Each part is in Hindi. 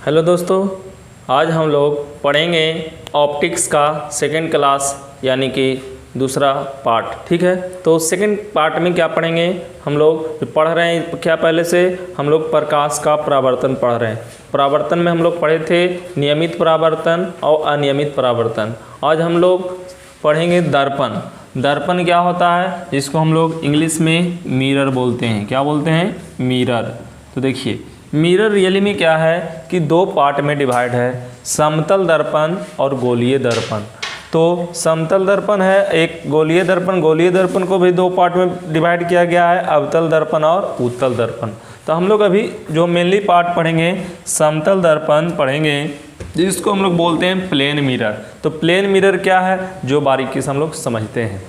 हेलो दोस्तों, आज हम लोग पढ़ेंगे ऑप्टिक्स का सेकंड क्लास यानी कि दूसरा पार्ट। ठीक है, तो सेकंड पार्ट में क्या पढ़ेंगे हम लोग पढ़ रहे हैं क्या पहले से हम लोग प्रकाश का परावर्तन पढ़ रहे हैं। परावर्तन में हम लोग पढ़े थे नियमित परावर्तन और अनियमित परावर्तन। आज हम लोग पढ़ेंगे दर्पण। दर्पण क्या होता है, जिसको हम लोग इंग्लिश में मिरर बोलते हैं। क्या बोलते हैं? मिरर। तो देखिए मिरर रियली में क्या है कि दो पार्ट में डिवाइड है, समतल दर्पण और गोलीय दर्पण। तो समतल दर्पण है एक, गोलीय दर्पण। गोलीय दर्पण को भी दो पार्ट में डिवाइड किया गया है, अवतल दर्पण और उत्तल दर्पण। तो हम लोग अभी जो मेनली पार्ट पढ़ेंगे समतल दर्पण पढ़ेंगे, जिसको हम लोग बोलते हैं प्लेन मिरर। तो प्लेन मिरर क्या है, जो बारीकी से हम लोग समझते हैं।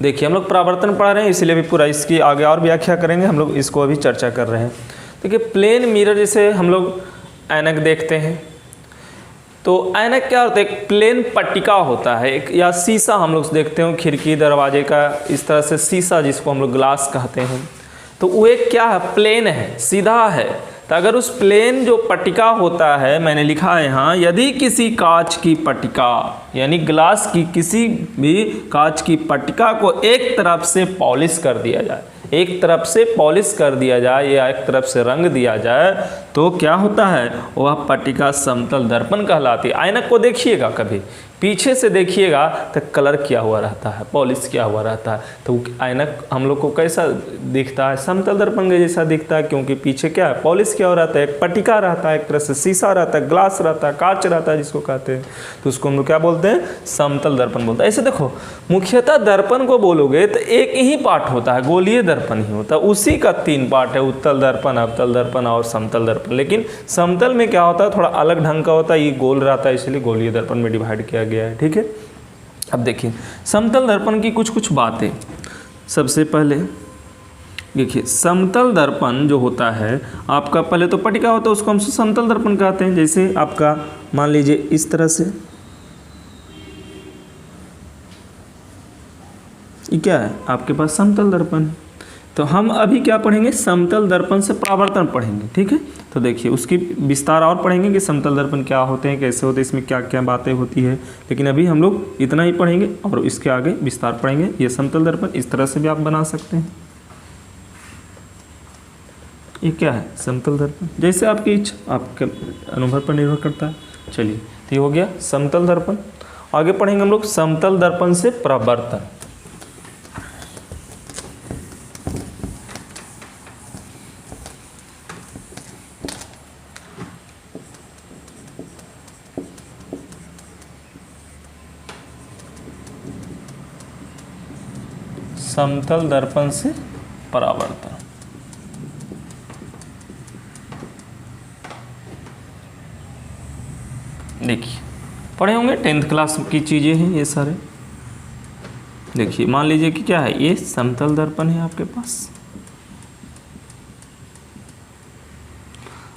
देखिए हम लोग परावर्तन पढ़ रहे हैं, इसलिए भी पूरा इसकी आगे और व्याख्या करेंगे। हम लोग इसको अभी चर्चा कर रहे हैं। देखिए प्लेन मिरर जैसे हम लोग ऐनक देखते हैं, तो ऐनक क्या होता है, एक प्लेन पट्टिका होता है, एक या शीशा हम लोग देखते हो खिड़की दरवाजे का, इस तरह से शीशा जिसको हम लोग ग्लास कहते हैं। तो वो एक क्या है, प्लेन है, सीधा है। तो अगर उस प्लेन जो पट्टिका होता है, मैंने लिखा है यहाँ, यदि किसी कांच की पट्टिका यानी ग्लास की किसी भी कांच की पट्टिका को एक तरफ से पॉलिश कर दिया जाए, एक तरफ से पॉलिश कर दिया जाए या एक तरफ से रंग दिया जाए, तो क्या होता है, वह पट्टिका समतल दर्पण कहलाती है। ऐनक को देखिएगा, कभी पीछे से देखिएगा तो कलर किया हुआ रहता है, पॉलिश किया हुआ रहता है। तो ऐनक हम लोग को कैसा दिखता है, समतल दर्पण के जैसा दिखता है, क्योंकि पीछे क्या है, पॉलिश किया हुआ रहता है, एक पट्टिका रहता है, एक तरह से शीशा रहता है, ग्लास रहता है, कांच रहता है जिसको कहते हैं। तो उसको हम लोग क्या बोलते हैं, समतल दर्पण बोलते हैं। ऐसे देखो मुख्यतः दर्पण को बोलोगे तो एक ही पार्ट होता है, गोलीय दर्पण ही होता है। उसी का तीन पार्ट है, उत्तल दर्पण, अवतल दर्पण और समतल दर्पण। लेकिन समतल में क्या होता है, थोड़ा अलग ढंग का होता है, ये गोल रहता है, इसलिए गोलीय दर्पण में डिवाइड किया गया है। ठीक है, अब देखिए समतल दर्पण की कुछ कुछ बातें। सबसे पहले देखिए समतल दर्पण जो होता है आपका, पहले तो पट्टिका होता है, उसको हम समतल दर्पण कहते हैं। जैसे आपका मान लीजिए इस तरह से, ये क्या है, आपके पास समतल दर्पण। तो हम अभी क्या पढ़ेंगे, समतल दर्पण से परावर्तन पढ़ेंगे। ठीक है, तो देखिए उसकी विस्तार और पढ़ेंगे कि समतल दर्पण क्या होते हैं, कैसे होते हैं, इसमें क्या क्या बातें होती है। लेकिन अभी हम लोग इतना ही पढ़ेंगे और इसके आगे विस्तार पढ़ेंगे। ये समतल दर्पण इस तरह से भी आप बना सकते हैं। ये क्या है, समतल दर्पण, जैसे आपकी इच्छा, आपके अनुभव पर निर्भर करता है। चलिए, तो ये हो गया समतल दर्पण। आगे पढ़ेंगे हम लोग समतल दर्पण से परावर्तन। समतल दर्पण से परावर्तन, देखिए पढ़े होंगे, 10th क्लास की चीज़ें हैं ये सारे। देखिए मान लीजिए कि क्या है, ये समतल दर्पण है आपके पास।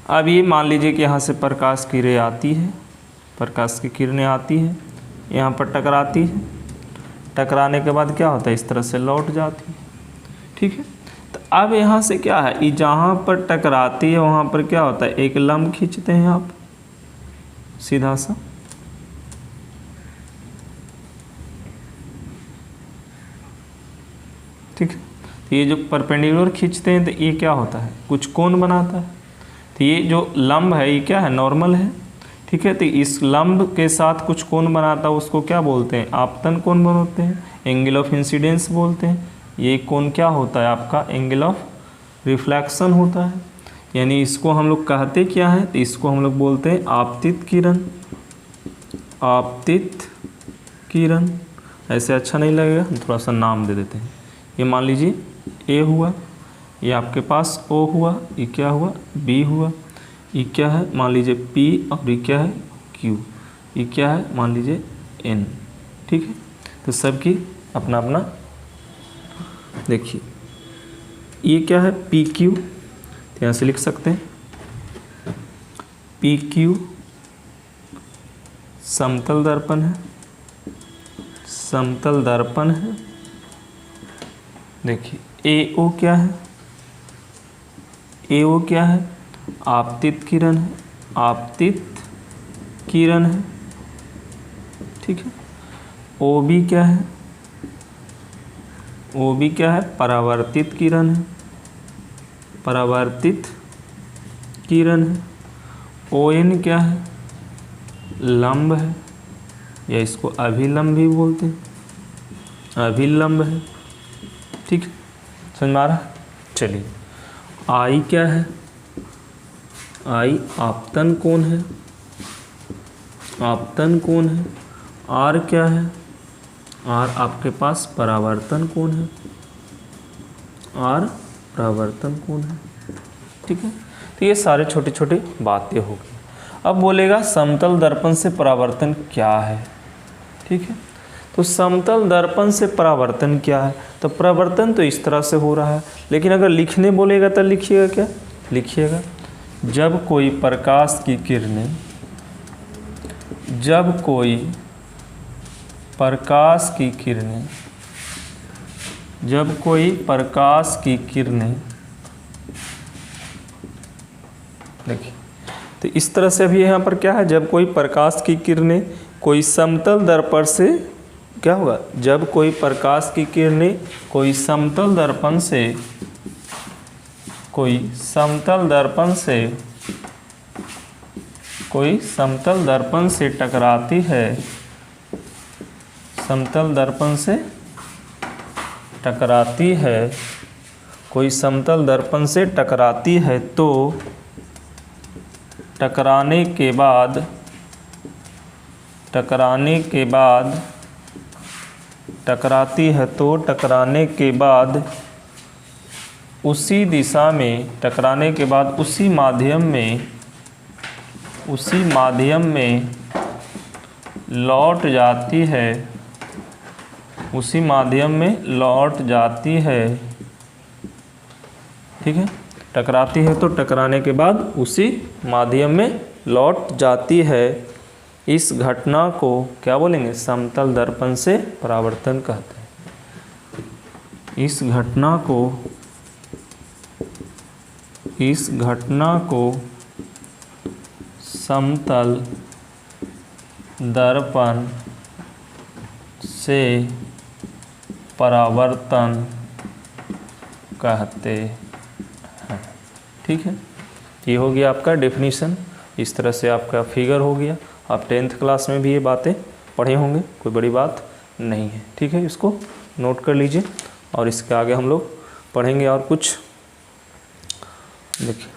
अब ये मान लीजिए कि यहाँ से प्रकाश की किरणें आती है, प्रकाश की किरणें आती है, यहाँ पर टकराती है, टकराने के बाद क्या होता है, इस तरह से लौट जाती है। ठीक है, तो अब यहाँ से क्या है, ये जहाँ पर टकराती है वहाँ पर क्या होता है, एक लंब खींचते हैं आप सीधा सा, ठीक है। तो ये जो परपेंडिकुलर खींचते हैं तो ये क्या होता है, कुछ कोण बनाता है। तो ये जो लंब है ये क्या है, नॉर्मल है। ठीक है, तो इस लंब के साथ कुछ कोण बनाता है, उसको क्या बोलते हैं, आपतन कोण बोलते हैं, एंगल ऑफ इंसिडेंस बोलते हैं। ये कोण क्या होता है आपका, एंगल ऑफ रिफ्लेक्शन होता है। यानी इसको हम लोग कहते क्या है, तो इसको हम लोग बोलते हैं आपतित किरण। आपतित किरण, ऐसे अच्छा नहीं लगेगा, हम थोड़ा सा नाम दे देते हैं। ये मान लीजिए ए हुआ, ये आपके पास ओ हुआ, ये क्या हुआ, बी हुआ, ये क्या है मान लीजिए पी, और ये क्या है क्यू, ये क्या है मान लीजिए एन। ठीक है, तो सबकी अपना अपना, देखिए ये क्या है पी क्यू, तो यहाँ से लिख सकते हैं पी क्यू समतल दर्पण है, समतल दर्पण है। देखिए ए ओ क्या है, ए ओ क्या है, आपतित किरण है, आपतित किरण है, ठीक है। OB क्या है? OB क्या है? परावर्तित किरण है, परावर्तित किरण है। ON क्या है? लंब है, या इसको अभिलंब भी बोलते हैं, अभिलंब है, ठीक है। समझ में आ रहा? चलिए, I क्या है? I आपतन कोण है, आपतन कोण है। R क्या है? R आपके पास परावर्तन कोण है, R परावर्तन कोण है, ठीक है। तो ये सारे छोटी छोटी बातें होगी। अब बोलेगा समतल दर्पण से परावर्तन क्या है, ठीक है। तो समतल दर्पण से परावर्तन क्या है? तो परावर्तन तो इस तरह से हो रहा है, लेकिन अगर लिखने बोलेगा तो लिखिएगा क्या? लिखिएगा जब कोई प्रकाश की किरणें, जब कोई प्रकाश की किरणें, जब कोई प्रकाश की किरणें, देखिए तो इस तरह से अभी यहाँ पर क्या है? जब कोई प्रकाश की किरणें कोई समतल दर्पण से क्या होगा? जब कोई प्रकाश की किरणें कोई समतल दर्पण से, कोई समतल दर्पण से, कोई समतल दर्पण से टकराती है, समतल दर्पण से टकराती है, कोई समतल दर्पण से टकराती है तो टकराने के बाद, टकराने के बाद, टकराती है तो टकराने के बाद उसी दिशा में, टकराने के बाद उसी माध्यम में, उसी माध्यम में लौट जाती है, उसी माध्यम में लौट जाती है, ठीक है। टकराती है तो टकराने के बाद उसी माध्यम में लौट जाती है। इस घटना को क्या बोलेंगे? समतल दर्पण से परावर्तन कहते हैं। इस घटना को, इस घटना को समतल दर्पण से परावर्तन कहते हैं, ठीक है। ये हो गया आपका डेफिनीशन। इस तरह से आपका फिगर हो गया। आप 10th क्लास में भी ये बातें पढ़े होंगे, कोई बड़ी बात नहीं है, ठीक है। इसको नोट कर लीजिए और इसके आगे हम लोग पढ़ेंगे और कुछ। देखिए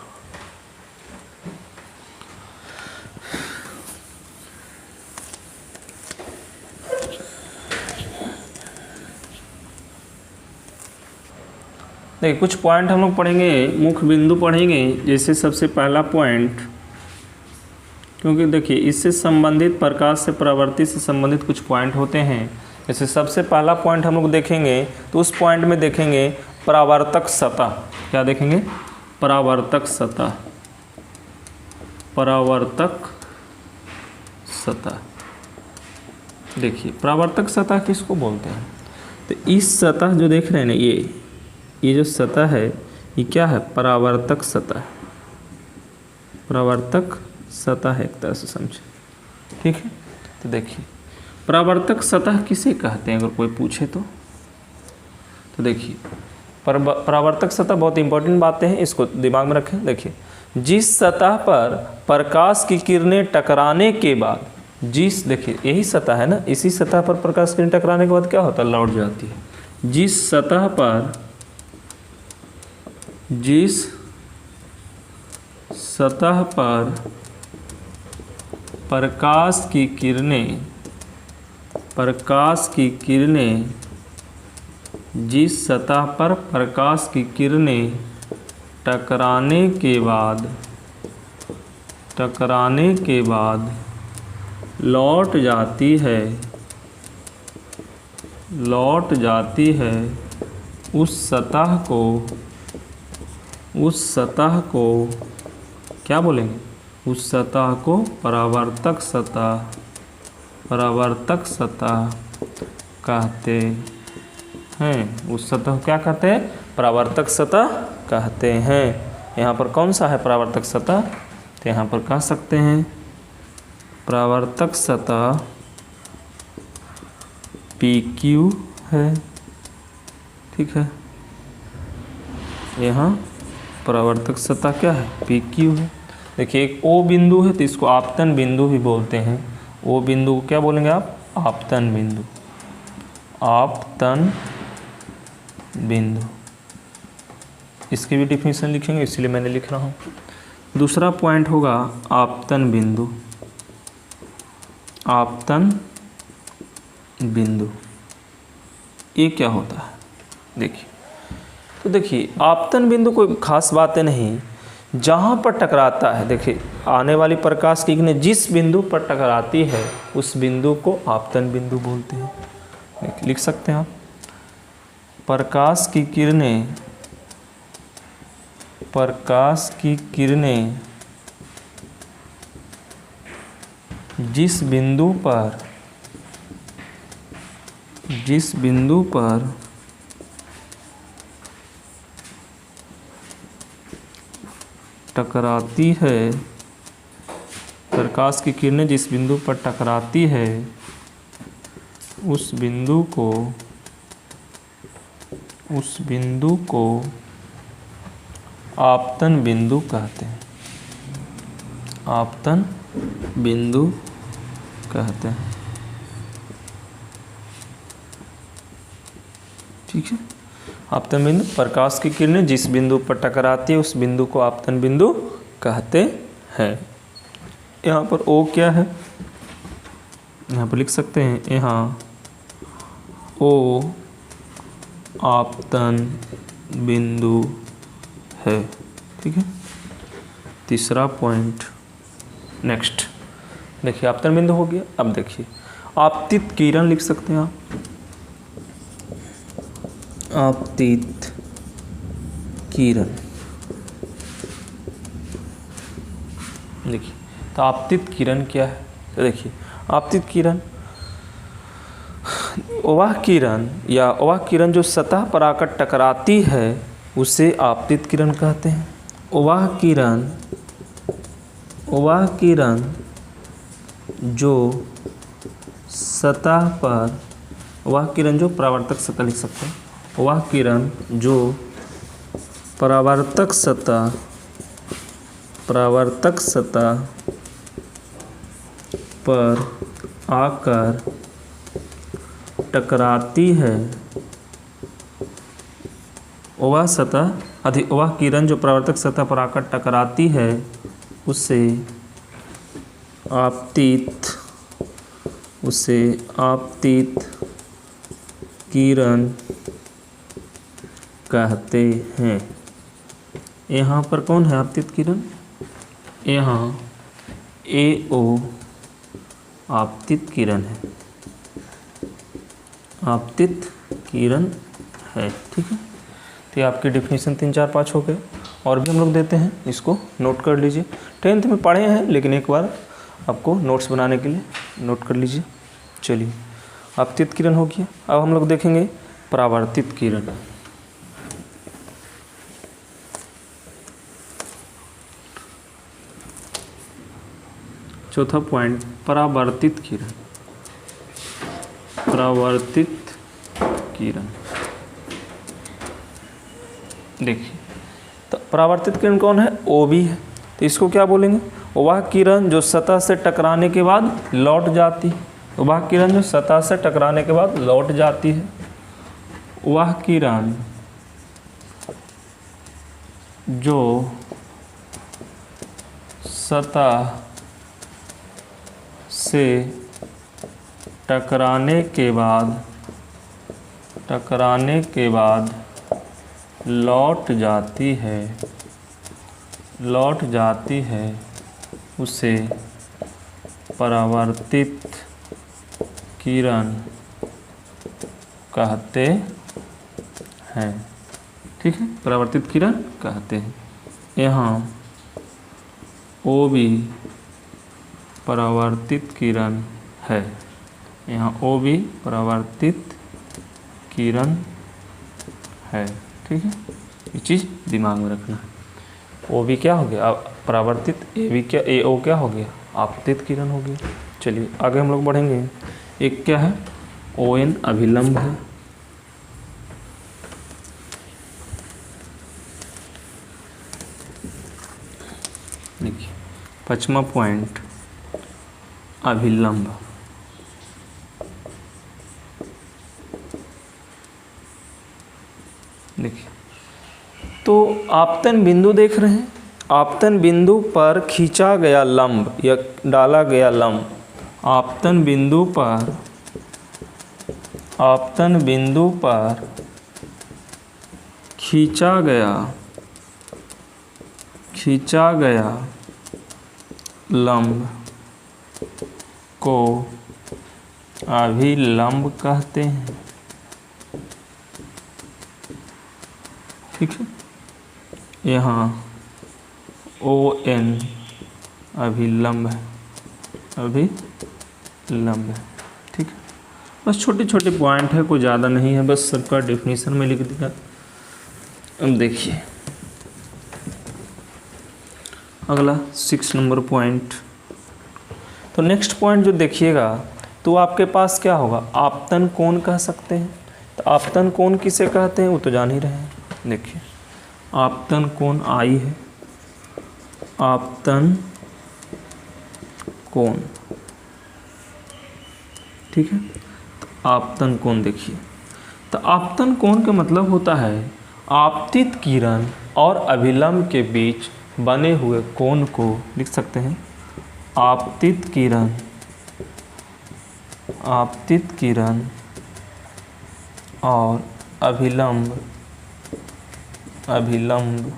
देखिए कुछ पॉइंट हम लोग पढ़ेंगे, मुख्य बिंदु पढ़ेंगे। जैसे सबसे पहला पॉइंट, क्योंकि देखिए इससे संबंधित प्रकाश से परावर्तित से संबंधित कुछ पॉइंट होते हैं। जैसे सबसे पहला पॉइंट हम लोग देखेंगे तो उस पॉइंट में देखेंगे परावर्तक सतह। क्या देखेंगे? परावर्तक सतह, परावर्तक सतह। देखिए परावर्तक सतह किसको बोलते हैं? तो इस सतह जो देख रहे हैं ना, ये जो सतह है ये क्या है? परावर्तक सतह, परावर्तक सतह है एक तरह से समझे, ठीक है। तो देखिए परावर्तक सतह किसे कहते हैं अगर कोई पूछे तो देखिए परावर्तक सतह बहुत इंपॉर्टेंट बातें हैं, इसको दिमाग में रखें। देखिए जिस सतह पर प्रकाश की किरणें टकराने के बाद, जिस, देखिए यही सतह है ना, इसी सतह पर प्रकाश की किरणें टकराने के बाद क्या होता है? लौट जाती है। जिस सतह पर, जिस सतह पर प्रकाश की किरणें, प्रकाश की किरणें, जिस सतह पर प्रकाश की किरणें टकराने के बाद, टकराने के बाद लौट जाती है, लौट जाती है, उस सतह को, उस सतह को क्या बोलेंगे? उस सतह को परावर्तक सतह, परावर्तक सतह कहते हैं। उस सतह को क्या कहते हैं? परावर्तक सतह कहते हैं। यहाँ पर कौन सा है परावर्तक सतह? तो यहाँ पर कह सकते हैं परावर्तक सतह PQ है, ठीक है। यहाँ परावर्तक सतह क्या है, PQ है। देखिए एक O बिंदु है तो इसको आपतन बिंदु भी बोलते हैं। O बिंदु को क्या बोलेंगे आप, आपतन बिंदु, आपतन बिंदु। इसकी भी डिफिनीशन लिखेंगे, इसलिए मैंने लिख रहा हूँ। दूसरा पॉइंट होगा आपतन बिंदु, आपतन बिंदु। ये क्या होता है देखिए, तो देखिए आपतन बिंदु कोई खास बातें नहीं, जहाँ पर टकराता है, देखिए आने वाली प्रकाश की किरणें जिस बिंदु पर टकराती है उस बिंदु को आपतन बिंदु बोलते हैं। लिख सकते हैं आप, प्रकाश की किरणें, प्रकाश की किरणें जिस बिंदु पर टकराती है, प्रकाश की किरणें जिस बिंदु पर टकराती है उस बिंदु को आपतन बिंदु कहते हैं, आपतन बिंदु कहते हैं, ठीक है। आपतन बिंदु, प्रकाश की किरणें जिस बिंदु पर टकराती है उस बिंदु को आपतन बिंदु कहते हैं। यहाँ पर O क्या है, यहाँ पर लिख सकते हैं, यहाँ O आपतन बिंदु है, ठीक है। तीसरा पॉइंट, नेक्स्ट देखिए आपतन बिंदु हो गया। अब देखिए आपतित किरण लिख सकते हैं आप, आपतित किरण। देखिए तो आपतित किरण क्या है, तो देखिए आपतित किरण वह किरण या वह किरण जो सतह पर आकर टकराती है उसे आपतित किरण कहते हैं। वह किरण जो सतह पर, वह किरण जो परावर्तक सतह लिख सकते हैं, वह किरण जो परावर्तक सतह पर आकर टकराती है, वह किरण जो परावर्तक सतह पर आकर टकराती है उसे आपतित किरण कहते हैं। यहाँ पर कौन है आपतित किरण, यहाँ AO आपतित किरण है, आपतित किरण है, ठीक है। तो ये आपकी डिफिनीशन 3, 4, 5 हो गए। और भी हम लोग देते हैं, इसको नोट कर लीजिए। 10th में पढ़े हैं लेकिन एक बार आपको नोट्स बनाने के लिए नोट कर लीजिए। चलिए आपतित किरण हो गया। अब हम लोग देखेंगे परावर्तित किरण। चौथा पॉइंट परावर्तित किरण, परावर्तित किरण। देखिए तो परावर्तित किरण कौन है, OB है। तो इसको क्या बोलेंगे, वह किरण जो सतह से टकराने के बाद लौट जाती है, वह किरण जो सतह से टकराने के बाद लौट जाती है, वह किरण जो सतह से टकराने के बाद लौट जाती है उसे परावर्तित किरण कहते हैं, ठीक है। परावर्तित किरण कहते हैं। यहाँ OB परावर्तित किरण है, यहाँ OB परावर्तित किरण है, ठीक है। ये चीज़ दिमाग में रखना है। OB क्या हो गया, अब परावर्तित, ए बी क्या, ए ओ क्या हो गया, आपतित किरण हो गया। चलिए आगे हम लोग बढ़ेंगे। एक क्या है, ओ एन अभिलंब है। देखिए 5वां पॉइंट अभिलंब। देखिए तो आपतन बिंदु देख रहे हैं, आपतन बिंदु पर खींचा गया लंब या डाला गया लंब, आपतन बिंदु पर, आपतन बिंदु पर खींचा गया लंब को अभिलंब कहते हैं। ठीक है, यहाँ ओ एन अभिलंब है, अभिलंब है। ठीक है, बस छोटे छोटे पॉइंट है, कोई ज़्यादा नहीं है, बस सबका डेफिनेशन में लिख दिया। अब देखिए अगला 6 नंबर पॉइंट। तो नेक्स्ट पॉइंट जो देखिएगा तो आपके पास क्या होगा, आपतन कोण कह सकते हैं। तो आपतन कोण किसे कहते हैं वो तो जान ही रहे हैं। देखिए आपतन कोण आई है, आपतन कोण, ठीक है। तो आपतन कोण देखिए, तो आपतन कोण का मतलब होता है आपतित किरण और अभिलंब के बीच बने हुए कोण को लिख सकते हैं आपतित किरण, आपतित किरण और अभिलंब, अभिलंब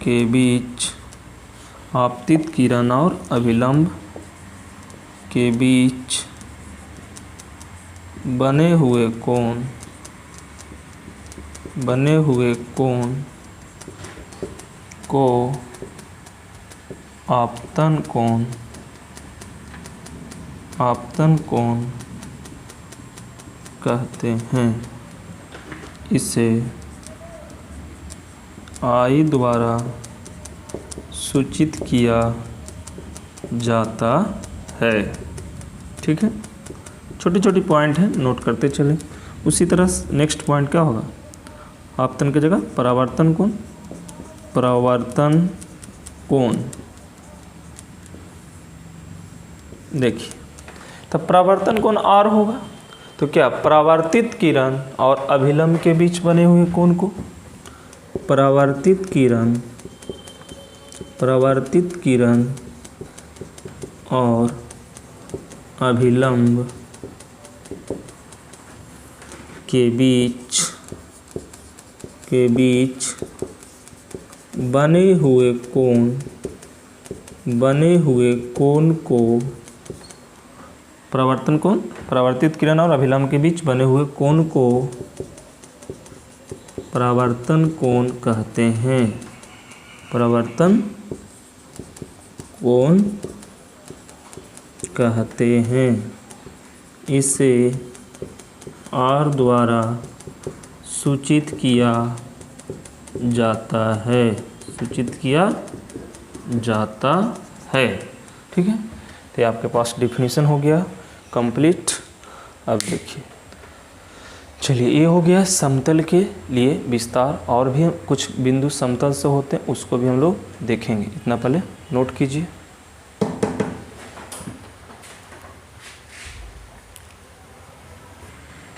के बीच, आपतित किरण और अभिलंब के बीच बने हुए कोण, बने हुए कोण को आपतन कोण, आपतन कोण कहते हैं। इसे आई द्वारा सूचित किया जाता है। ठीक है, छोटी छोटी पॉइंट है, नोट करते चलें। उसी तरह नेक्स्ट पॉइंट क्या होगा, आपतन की जगह परावर्तन कोण, परावर्तन कोण। देखिए तब परावर्तन कोण आर होगा, तो क्या परावर्तित किरण और अभिलंब के बीच बने हुए कोण को, परावर्तित किरण, परावर्तित किरण और अभिलंब के बीच, के बीच बने हुए कोण, बने हुए कोण को परावर्तन कोण, परावर्तित किरण और अभिलंब के बीच बने हुए कोण को परावर्तन कोण कहते हैं, परावर्तन कोण कहते हैं। इसे आर द्वारा सूचित किया जाता है, सूचित किया जाता है। ठीक है, तो आपके पास डिफिनीशन हो गया कंप्लीट। अब देखिए, चलिए ये हो गया समतल के लिए विस्तार, और भी कुछ बिंदु समतल से होते हैं उसको भी हम लोग देखेंगे। इतना पहले नोट कीजिए।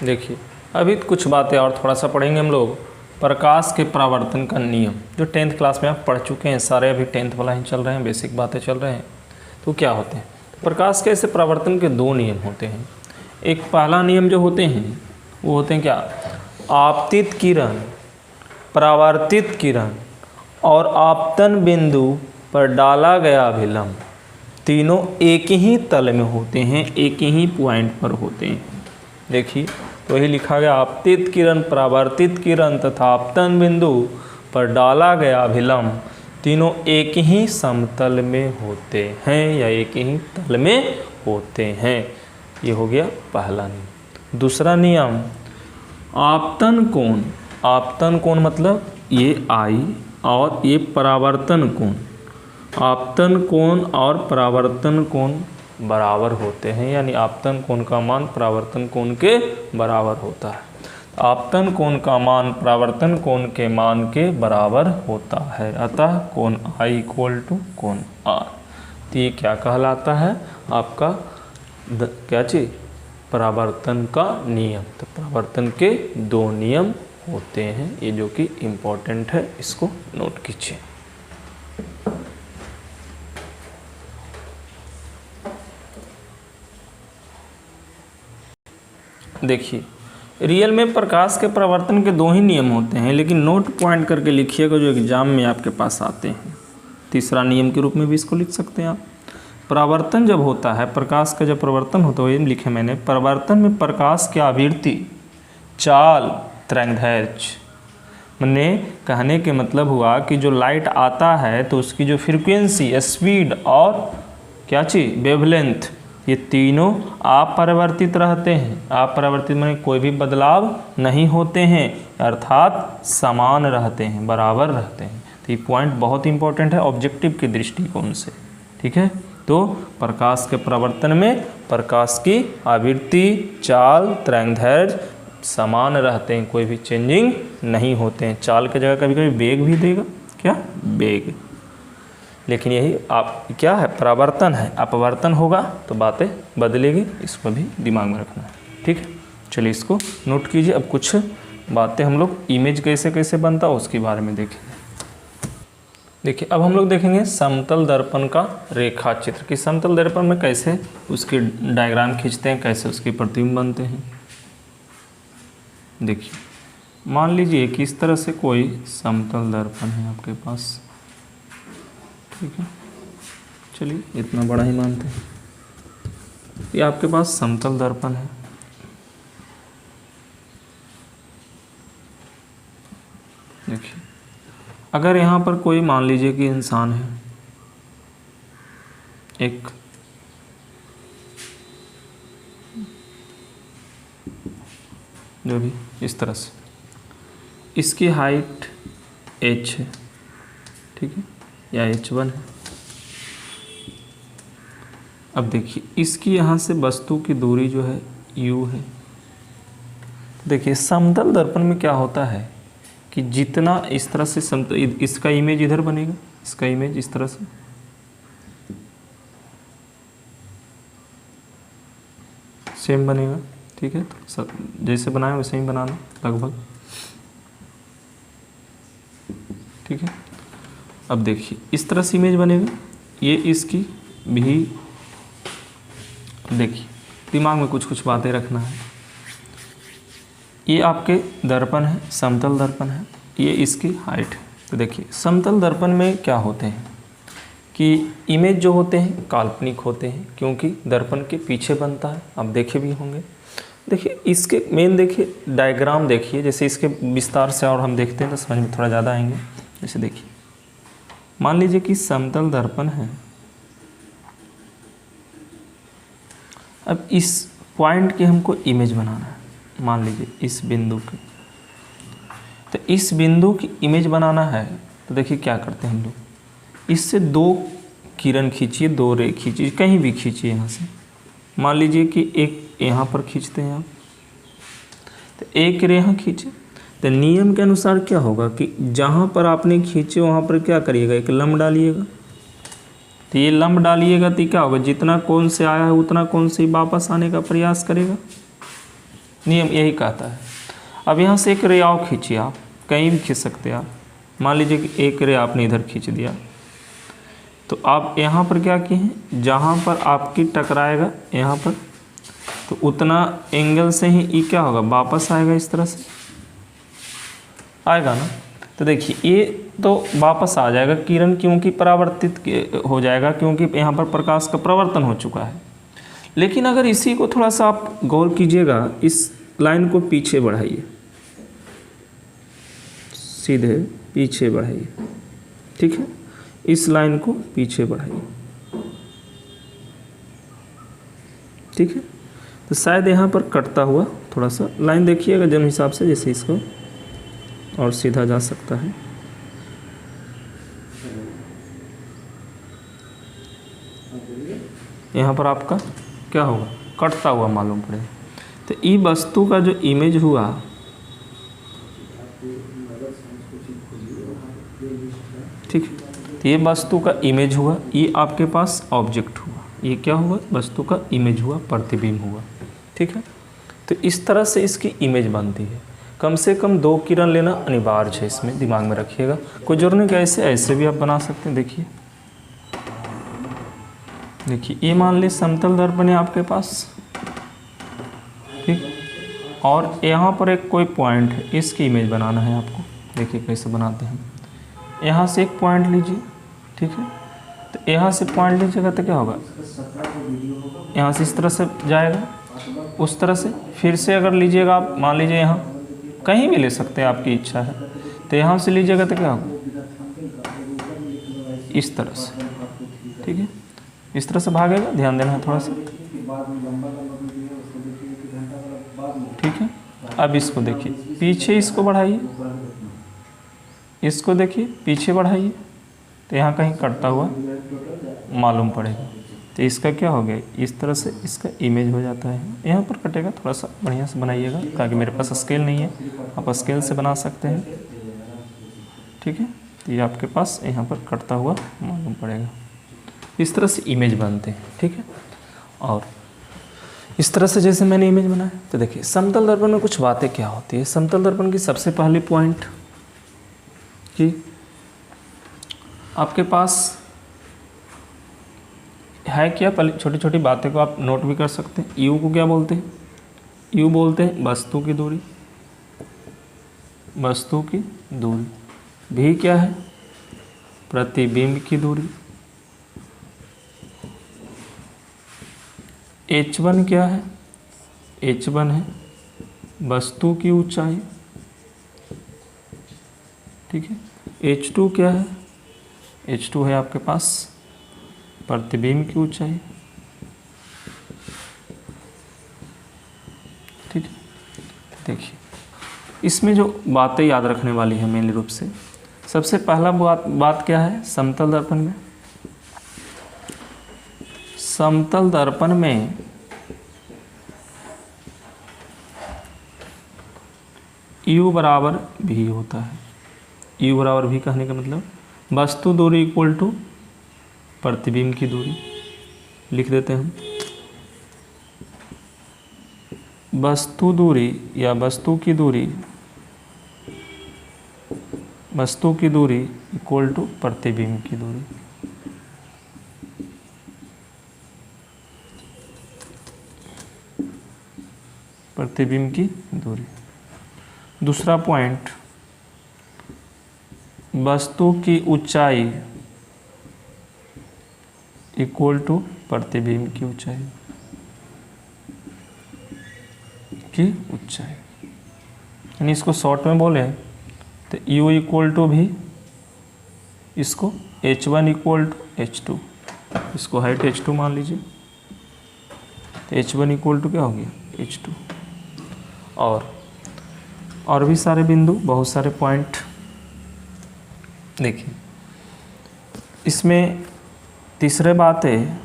देखिए अभी कुछ बातें और थोड़ा सा पढ़ेंगे हम लोग। प्रकाश के परावर्तन का नियम, जो 10th क्लास में आप पढ़ चुके हैं सारे, अभी 10th वाला ही चल रहे हैं, बेसिक बातें चल रहे हैं। तो क्या होते हैं प्रकाश के ऐसे परावर्तन के 2 नियम होते हैं। एक पहला नियम जो होते हैं वो होते हैं क्या, आपतित किरण, परावर्तित किरण और आपतन बिंदु पर डाला गया अभिलंब, तीनों एक ही तल में होते हैं, एक ही पॉइंट पर होते हैं। देखिए तो यही लिखा गया, आपतित किरण, परावर्तित किरण तथा आपतन बिंदु पर डाला गया अभिलंब तीनों एक ही समतल में होते हैं या एक ही तल में होते हैं। ये हो गया पहला नियम। दूसरा नियम, आपतन कोण, आपतन कोण मतलब ये आई और ये परावर्तन कोण, आपतन कोण और परावर्तन कोण बराबर होते हैं, यानी आपतन कोण का मान परावर्तन कोण के बराबर होता है। आपतन कोण का मान परावर्तन कोण के मान के बराबर होता है, अतः कोण I इक्वल टू कोण R। तो ये क्या कहलाता है आपका क्या चीज, परावर्तन का नियम। तो परावर्तन के दो नियम होते हैं, ये जो कि इम्पोर्टेंट है, इसको नोट कीजिए। देखिए रियल में प्रकाश के परावर्तन के दो ही नियम होते हैं, लेकिन नोट पॉइंट करके लिखिएगा जो एग्जाम में आपके पास आते हैं। तीसरा नियम के रूप में भी इसको लिख सकते हैं आप। परावर्तन जब होता है, प्रकाश का जब परावर्तन होता है, ये लिखे मैंने, परावर्तन में प्रकाश की आवृत्ति, चाल, तरंगदैर्घ्य, मैंने कहने के मतलब हुआ कि जो लाइट आता है तो उसकी जो फ्रीक्वेंसी, स्पीड और क्या चीज़, वेवलेंथ, ये तीनों अपरिवर्तित रहते हैं। अपरिवर्तित माने कोई भी बदलाव नहीं होते हैं, अर्थात समान रहते हैं, बराबर रहते हैं। तो ये पॉइंट बहुत इंपॉर्टेंट है ऑब्जेक्टिव के दृष्टिकोण से, ठीक है। तो प्रकाश के परावर्तन में प्रकाश की आवृत्ति, चाल, तरंगदैर्घ्य समान रहते हैं, कोई भी चेंजिंग नहीं होते हैं। चाल की जगह कभी कभी वेग भी देगा, क्या वेग, लेकिन यही आप क्या है, परावर्तन है। अपवर्तन होगा तो बातें बदलेगी, इसको भी दिमाग में रखना है, ठीक है। चलिए इसको नोट कीजिए। अब कुछ बातें हम लोग इमेज कैसे कैसे बनता है उसके बारे में देखेंगे। देखिए अब हम लोग देखेंगे समतल दर्पण का रेखा चित्र, कि समतल दर्पण में कैसे उसके डायग्राम खींचते हैं, कैसे उसके प्रतिबिंब बनते हैं। देखिए मान लीजिए कि इस तरह से कोई समतल दर्पण है आपके पास, ठीक है। चलिए इतना बड़ा ही मानते हैं, ये आपके पास समतल दर्पण है। देखिए अगर यहाँ पर कोई मान लीजिए कि इंसान है, एक जो भी इस तरह से, इसकी हाइट h है, ठीक है, या h1 है। अब देखिए इसकी यहाँ से वस्तु की दूरी जो है u है। देखिए समतल दर्पण में क्या होता है कि जितना इस तरह से समतल, इसका इमेज इधर बनेगा, इसका इमेज इस तरह से, सेम बनेगा, ठीक है। तो जैसे बनाए वैसे ही बनाना लगभग, ठीक है। अब देखिए इस तरह से इमेज बनेगा, ये इसकी भी, देखिए दिमाग में कुछ कुछ बातें रखना है। ये आपके दर्पण है, समतल दर्पण है, ये इसकी हाइट है। तो देखिए समतल दर्पण में क्या होते हैं कि इमेज जो होते हैं काल्पनिक होते हैं, क्योंकि दर्पण के पीछे बनता है, आप देखे भी होंगे। देखिए इसके मेन देखिए डायग्राम देखिए, जैसे इसके विस्तार से और हम देखते हैं तो समझ में थोड़ा ज़्यादा आएंगे। जैसे देखिए मान लीजिए कि समतल दर्पण है, अब इस पॉइंट की हमको इमेज बनाना है, मान लीजिए इस बिंदु की, तो इस बिंदु की इमेज बनाना है। तो देखिए क्या करते हैं हम लोग, इससे दो किरण खींचिए, दो रे खींचिए, कहीं भी खींचिए यहाँ से। मान लीजिए कि एक यहाँ पर खींचते हैं आप, तो एक रे यहाँ खींचे, तो नियम के अनुसार क्या होगा कि जहाँ पर आपने खींचे वहाँ पर क्या करिएगा, एक लंब डालिएगा। तो ये लंब डालिएगा तो क्या होगा, जितना कोण से आया है उतना कोण से वापस आने का प्रयास करेगा, नियम यही कहता है। अब यहाँ से एक रे आओ खींचिए, आप कहीं भी खींच सकते हैं आप। मान लीजिए कि एक रे आपने इधर खींच दिया, तो आप यहाँ पर क्या किए हैं, जहाँ पर आपकी टकराएगा यहाँ पर, तो उतना एंगल से ही ये क्या होगा, वापस आएगा, इस तरह से आएगा ना। तो देखिए ये तो वापस आ जाएगा किरण, क्योंकि परावर्तित हो जाएगा, क्योंकि यहाँ पर प्रकाश का प्रवर्तन हो चुका है। लेकिन अगर इसी को थोड़ा सा आप गौर कीजिएगा, इस लाइन को पीछे बढ़ाइए, सीधे पीछे बढ़ाइए, ठीक है, इस लाइन को पीछे बढ़ाइए, ठीक है। तो शायद यहाँ पर कटता हुआ थोड़ा सा लाइन देखिएगा, जिस हिसाब से जैसे इसको और सीधा जा सकता है, यहाँ पर आपका क्या होगा, कटता हुआ मालूम पड़ेगा। तो ई वस्तु का जो इमेज हुआ, ठीक है, तो ये वस्तु का इमेज हुआ, ये आपके पास ऑब्जेक्ट हुआ, ये क्या हुआ, वस्तु का इमेज हुआ, प्रतिबिंब हुआ, ठीक है। तो इस तरह से इसकी इमेज बनती है। कम से कम 2 किरण लेना अनिवार्य है, इसमें दिमाग में रखिएगा। कोई जरूरी नहीं कि ऐसे भी आप बना सकते हैं। देखिए ये मान ली समतल दर्पण है आपके पास, ठीक, और यहाँ पर एक कोई पॉइंट है, इसकी इमेज बनाना है आपको। देखिए कैसे बनाते हैं, यहाँ से एक पॉइंट लीजिए, ठीक है, तो यहाँ से पॉइंट लीजिएगा तो क्या होगा, यहाँ से इस तरह से जाएगा, उस तरह से फिर से अगर लीजिएगा आप, मान लीजिए यहाँ कहीं भी ले सकते हैं, आपकी इच्छा है, तो यहाँ से लीजिएगा तो क्या होगा, इस तरह से, ठीक है, इस तरह से भागेगा, ध्यान देना है थोड़ा सा, ठीक है। अब इसको देखिए, पीछे इसको बढ़ाइए, इसको देखिए पीछे बढ़ाइए, तो यहाँ कहीं कटता हुआ मालूम पड़ेगा। तो इसका क्या हो गया, इस तरह से इसका इमेज हो जाता है। यहाँ पर कटेगा, थोड़ा सा बढ़िया से बनाइएगा, ताकि मेरे पास स्केल नहीं है, आप स्केल से बना सकते हैं, ठीक है। तो ये आपके पास यहाँ पर कटता हुआ मालूम पड़ेगा। इस तरह से इमेज बनते हैं, ठीक है। और इस तरह से जैसे मैंने इमेज बनाया, तो देखिए समतल दर्पण में कुछ बातें क्या होती है। समतल दर्पण की सबसे पहली पॉइंट कि आपके पास है क्या, पहले छोटी छोटी बातें को आप नोट भी कर सकते हैं। यू को क्या बोलते हैं, यू बोलते हैं वस्तु की दूरी, वस्तु की दूरी। भी क्या है, प्रतिबिंब की दूरी। H1 क्या है, H1 है वस्तु की ऊंचाई, ठीक है। H2 क्या है, H2 है आपके पास प्रतिबिंब की ऊंचाई, ठीक है। देखिए इसमें जो बातें याद रखने वाली है मेन रूप से, सबसे पहला बात क्या है, समतल दर्पण में, समतल दर्पण में U बराबर भी होता है। U बराबर भी कहने का मतलब वस्तु दूरी इक्वल टू प्रतिबिंब की दूरी। लिख देते हैं हम, वस्तु दूरी या वस्तु की दूरी इक्वल टू प्रतिबिंब की दूरी। प्रतिबिंब की दूरी। दूसरा पॉइंट, वस्तु की ऊंचाई इक्वल टू प्रतिबिंब की ऊंचाई यानी इसको शॉर्ट में बोले तो U इक्वल टू भी, इसको H1 इक्वल टू H2, इसको हाइट H2 मान लीजिए, तो H1 इक्वल टू क्या हो गया, H2। और भी सारे बिंदु, बहुत सारे पॉइंट। देखिए इसमें तीसरे बात है,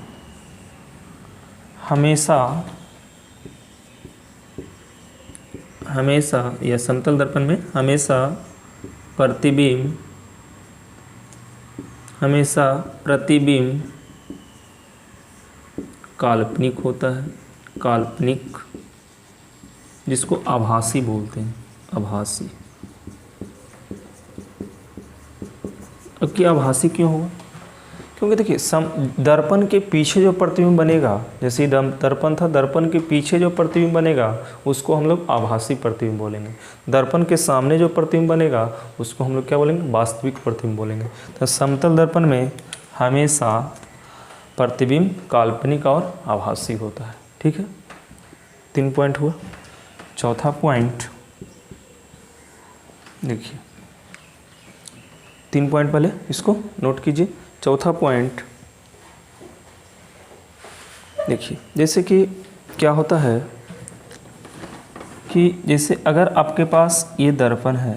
हमेशा या समतल दर्पण में हमेशा प्रतिबिंब काल्पनिक होता है, काल्पनिक, जिसको आभासी बोलते हैं, आभासी। अब क्या आभासी क्यों होगा, क्योंकि देखिए दर्पण के पीछे जो प्रतिबिंब बनेगा, जैसे दर्पण था, दर्पण के पीछे जो प्रतिबिंब बनेगा उसको हम लोग आभासी प्रतिबिंब बोलेंगे। दर्पण के सामने जो प्रतिबिंब बनेगा उसको हम लोग क्या बोलेंगे, वास्तविक प्रतिबिंब बोलेंगे। तो समतल दर्पण में हमेशा प्रतिबिंब काल्पनिक और आभासी होता है, ठीक है। 3 पॉइंट हुआ। चौथा पॉइंट देखिए, 3 पॉइंट पहले इसको नोट कीजिए। चौथा पॉइंट देखिए, जैसे कि क्या होता है कि जैसे अगर आपके पास ये दर्पण है,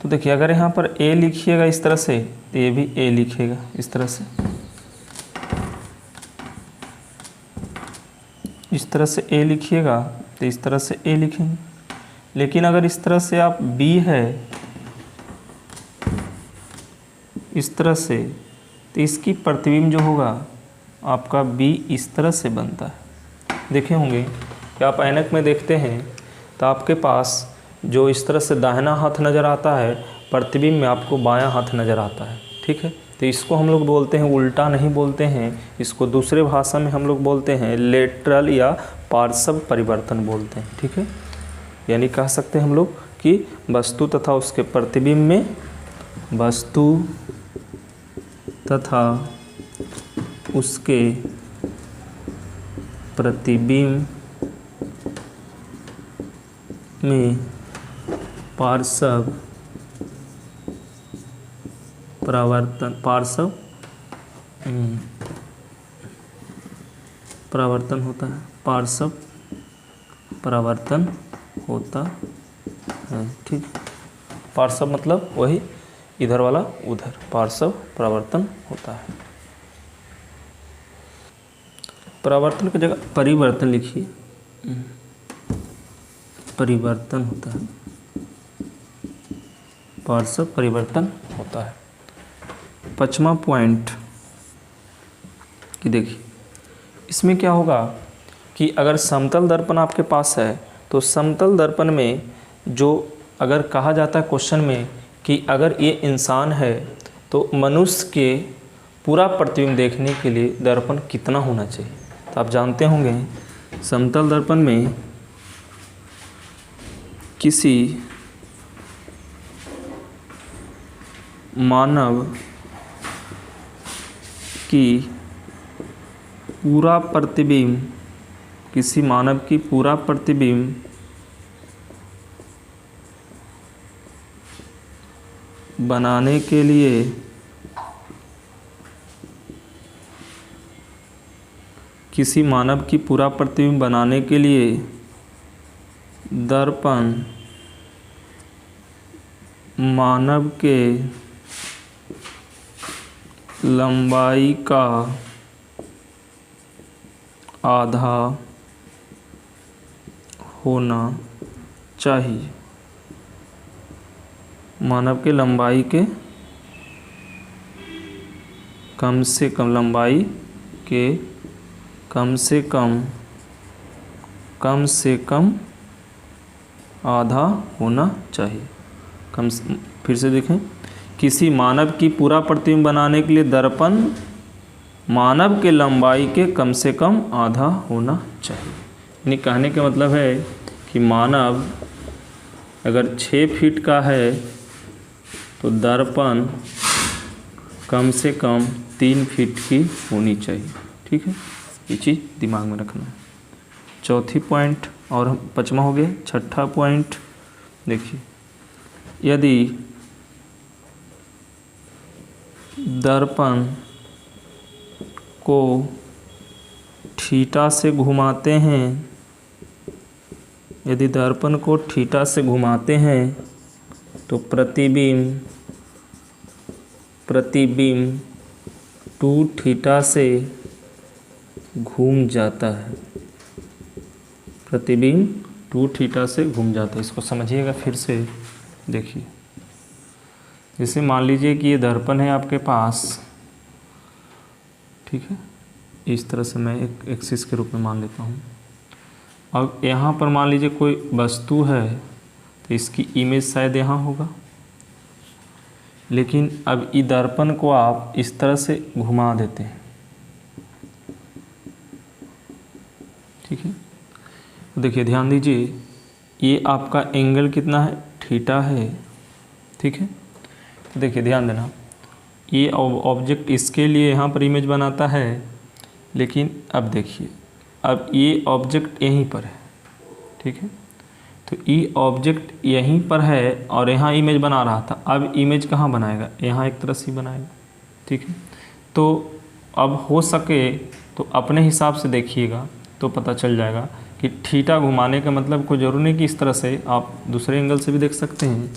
तो देखिए अगर यहाँ पर A लिखिएगा इस तरह से, तो ये भी A लिखेगा इस तरह से, इस तरह से ए लिखिएगा तो इस तरह से ए लिखेंगे, लेकिन अगर इस तरह से आप बी है इस तरह से, तो इसकी प्रतिबिंब जो होगा आपका बी इस तरह से बनता है। देखे होंगे कि आप ऐनक में देखते हैं तो आपके पास जो इस तरह से दाहिना हाथ नज़र आता है, प्रतिबिंब में आपको बायां हाथ नज़र आता है। ठीक है, तो इसको हम लोग बोलते हैं, उल्टा नहीं बोलते हैं, इसको दूसरे भाषा में हम लोग बोलते हैं लेटरल या पार्श्व परिवर्तन बोलते हैं। ठीक है, यानी कह सकते हैं हम लोग कि वस्तु तथा उसके प्रतिबिंब में, वस्तु तथा उसके प्रतिबिंब में पार्श्व परावर्तन होता है, पार्श्व परावर्तन होता है। ठीक, पार्श्व मतलब वही इधर वाला उधर, पार्श्व परावर्तन होता है। परावर्तन की जगह परिवर्तन लिखिए, परिवर्तन होता है, पार्श्व परिवर्तन होता है। 5वां पॉइंट कि देखिए इसमें क्या होगा कि अगर समतल दर्पण आपके पास है तो समतल दर्पण में जो अगर कहा जाता है क्वेश्चन में कि अगर ये इंसान है तो मनुष्य के पूरा प्रतिबिंब देखने के लिए दर्पण कितना होना चाहिए, तो आप जानते होंगे समतल दर्पण में किसी मानव की पूरा प्रतिबिंब, किसी मानव की पूरा प्रतिबिंब बनाने के लिए किसी मानव की पूरा प्रतिबिंब बनाने के लिए दर्पण मानव के लंबाई का आधा होना चाहिए, मानव के लंबाई के कम से कम, लंबाई के कम से कम आधा होना चाहिए। फिर से देखें, किसी मानव की पूरा प्रतिबिंब बनाने के लिए दर्पण मानव के लंबाई के कम से कम आधा होना चाहिए। यानी कहने का मतलब है कि मानव अगर 6 फीट का है तो दर्पण कम से कम 3 फीट की होनी चाहिए। ठीक है, ये चीज़ दिमाग में रखना है। चौथी पॉइंट और 5वां हो गया। 6ठा पॉइंट देखिए, यदि दर्पण को थीटा से घुमाते हैं, यदि दर्पण को थीटा से घुमाते हैं तो प्रतिबिंब 2 थीटा से घूम जाता है, प्रतिबिंब 2 थीटा से घूम जाता है। इसको समझिएगा फिर से। देखिए, जैसे मान लीजिए कि ये दर्पण है आपके पास, ठीक है, इस तरह से मैं एक एक्सिस के रूप में मान लेता हूँ। अब यहाँ पर मान लीजिए कोई वस्तु है तो इसकी इमेज शायद यहाँ होगा, लेकिन अब इस दर्पण को आप इस तरह से घुमा देते हैं। ठीक है, देखिए ध्यान दीजिए, ये आपका एंगल कितना है, थीटा है। ठीक है, देखिए ध्यान देना, ये ऑब्जेक्ट इसके लिए यहाँ पर इमेज बनाता है, लेकिन अब देखिए अब ये ऑब्जेक्ट यहीं पर है। ठीक है, तो ये ऑब्जेक्ट यहीं पर है और यहाँ इमेज बना रहा था। अब इमेज कहाँ बनाएगा, यहाँ एक तरह से बनाएगा। ठीक है, तो अब हो सके तो अपने हिसाब से देखिएगा तो पता चल जाएगा कि थीटा घुमाने का मतलब कोई ज़रूरी नहीं कि इस तरह से, आप दूसरे एंगल से भी देख सकते हैं।